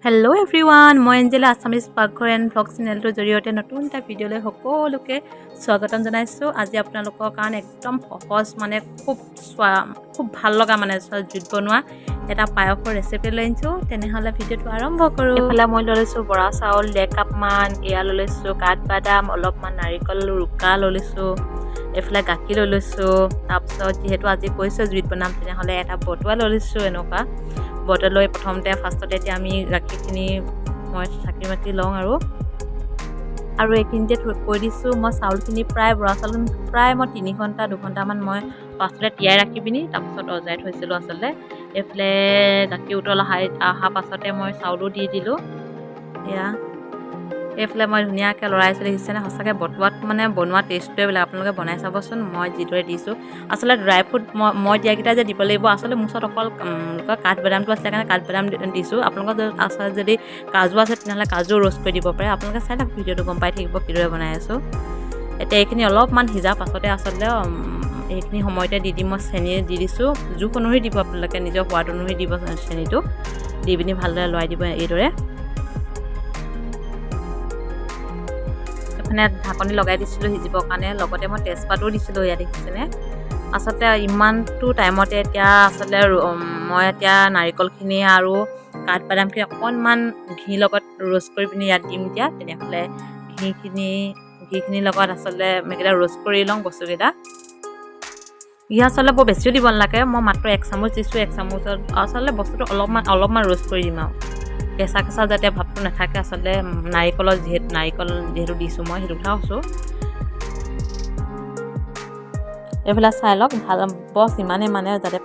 Hello' everyone, মই Angela Assamese পাকঘৰ and vlog চেনেলটোৰ জৰিয়তে নতুন এটা ভিডিঅ'লৈ সকলোকে স্বাগতম জনাইছোঁ। আজি আপোনালোকৰ কাৰণে একদম সহজ খুব ভাল লগা জুইত বনোৱা এটা পায়সৰ ৰেচিপি লৈ আনিছোঁ। তেনেহ'লে ভিডিঅ'টো আৰম্ভ কৰোঁ। এইফালে মই লৈ লৈছোঁ বৰা চাউল 1 কাপমান, এয়া লৈ লৈছোঁ কাঠবাদাম, অলপমান নাৰিকল ৰুকা লৈ লৈছোঁ, এইফালে গাখীৰ লৈ লৈছোঁ। তাৰপিছত যিহেতু আজি কৈছোঁ জুইত বনাম, তেনেহ'লে এটা বটুৱা লৈ লৈছোঁ। এনেকুৱা বটল লৈ ফাৰ্ষ্টতে এতিয়া আমি গাখীৰখিনি মই চাকি মাতি লওঁ আৰু এইখিনিতে কৈ দিছোঁ মই চাউলখিনি বৰা চাউলখিনি মই 3 ঘণ্টা 2 ঘণ্টামান মই ফাৰ্ষ্টতে তিয়াই ৰাখি পিনি তাৰপিছত অজাই থৈছিলোঁ আচলতে। এইফালে গাখীৰ উতল অহা পাছতে মই চাউলো দি দিলোঁ। এয়া এইফালে মই ধুনীয়াকৈ লৰাইছোঁ, দেখিছেনে? সঁচাকৈ বটুৱাত বনোৱা টেষ্টটোৱে বেলেগ। আপোনালোকে বনাই চাবচোন। মই যিদৰে দিছোঁ আচলতে ড্ৰাই ফ্ৰুট মই দিয়াকেইটা যে দিব লাগিব, আচলতে মোৰ ওচৰত অকল কাঠবাদামটো আছিলে কাৰণে কাঠবাদাম দিছোঁ। আপোনালোকৰ আচলতে যদি কাজু আছে তেনেহ'লে কাজু ৰোষ্ট কৰি দিব পাৰে। আপোনালোকে চাই থাকক, ভিডিঅ'টো গম পাই থাকিব কিদৰে বনাই আছোঁ। এতিয়া এইখিনি অলপমান সিজাৰ পাছতে আচলতে এইখিনি সময়তে দি মই চেনি দি দিছোঁ। জোখ অনুসৰি দিব, আপোনালোকে নিজৰ সোৱাদ অনুসৰি দিব চেনিটো দি পিনি ভালদৰে লৰাই দিব এইদৰে। মানে ঢাকনি লগাই দিছিলোঁ সিজিবৰ কাৰণে, লগতে মই তেজপাতো দিছিলোঁ। ইয়াত দেখিছেনে? আচলতে ইমানটো টাইমতে এতিয়া আচলতে মই এতিয়া নাৰিকলখিনি আৰু কাঠবাদামখিনি অকণমান ঘিৰ লগত ৰোষ্ট কৰি পিনি ইয়াত দিম। এতিয়া তেনেহ'লে ঘিখিনিৰ লগত আচলতে এইকেইটা ৰোষ্ট কৰি লওঁ বস্তুকেইটা। ঘি আচলতে বৰ বেছিও দিব নালাগে, মই মাত্ৰ 1 চামুচ দিছোঁ। 1 চামুচত আচলতে বস্তুটো অলপমান ৰোষ্ট কৰি দিম আৰু কেঁচা যাতে ভাৱটো নাথাকে। আচলতে নাৰিকল যিহেতু দিছোঁ মই সেইটো কথা কৈছোঁ। এইফালে চাই লওক, ভাল বছ ইমানেই যাতে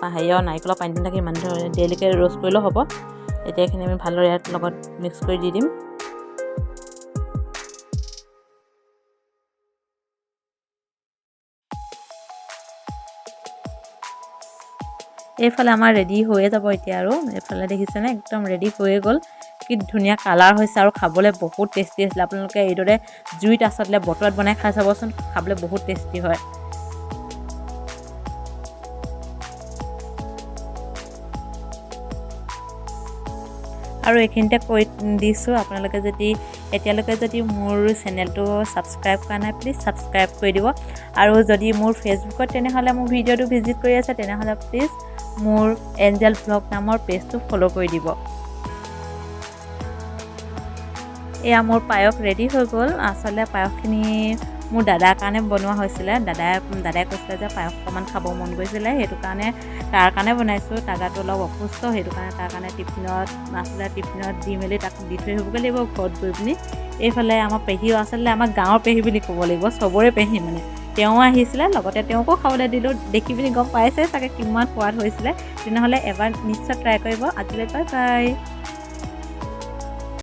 নাৰিকলৰ পানী থাকে ইমান দেৰিলৈকে ৰোষ্ট কৰিলেও হ'ব। এতিয়া এইখিনি আমি ভালদৰে ইয়াৰ লগত মিক্স কৰি দি দিম। এইফালে আমাৰ ৰেডি হৈয়ে যাব এতিয়া আৰু এইফালে দেখিছেনে একদম ৰেডি হৈয়ে গ'ল। কি ধুনীয়া কালাৰ হৈছে আৰু খাবলৈ বহুত টেষ্টি আছিলে। আপোনালোকে এইদৰে জুইত আচলতে বটলত বনাই খাই চাবচোন, খাবলৈ বহুত টেষ্টি হয়। আৰু এইখিনিতে কৈ দিছোঁ, আপোনালোকে এতিয়ালৈকে যদি মোৰ চেনেলটো ছাবস্ক্ৰাইব কৰা নাই, প্লিজ ছাবস্ক্ৰাইব কৰি দিব। আৰু যদি মোৰ ফেচবুকত তেনেহ'লে মোৰ ভিডিঅ'টো ভিজিট কৰি আছে, তেনেহ'লে প্লিজ মোৰ এঞ্জেল ভ্লগ নামৰ পেজটো ফ'ল' কৰি দিব। এয়া মোৰ পায়স ৰেডি হৈ গ'ল। আচলতে পায়সখিনি মোৰ দাদাৰ কাৰণে বনোৱা হৈছিলে। দাদাই কৈছিলে যে পায়স অকণমান খাব মন গৈছিলে, সেইটো কাৰণে তাৰ কাৰণে বনাইছোঁ। দাদাটো অলপ অসুস্থ, সেইটো কাৰণে তাৰ কাৰণে টিফিনত দি মেলি তাক দি থৈ আহিবগৈ লাগিব ঘৰত গৈ পিনি। এইফালে আমাৰ পেহীও আচলতে আমাৰ গাঁৱৰ পেহী বুলি ক'ব লাগিব, চবৰে পেহী তেওঁ আহিছিলে, লগতে তেওঁকো খাবলৈ দিলোঁ। দেখি পিনি গম পাইছে চাগে কিমান সোৱাদ হৈছিলে। তেনেহ'লে এবাৰ নিশ্চয় ট্ৰাই কৰিব। আজিলৈ বাই বাই।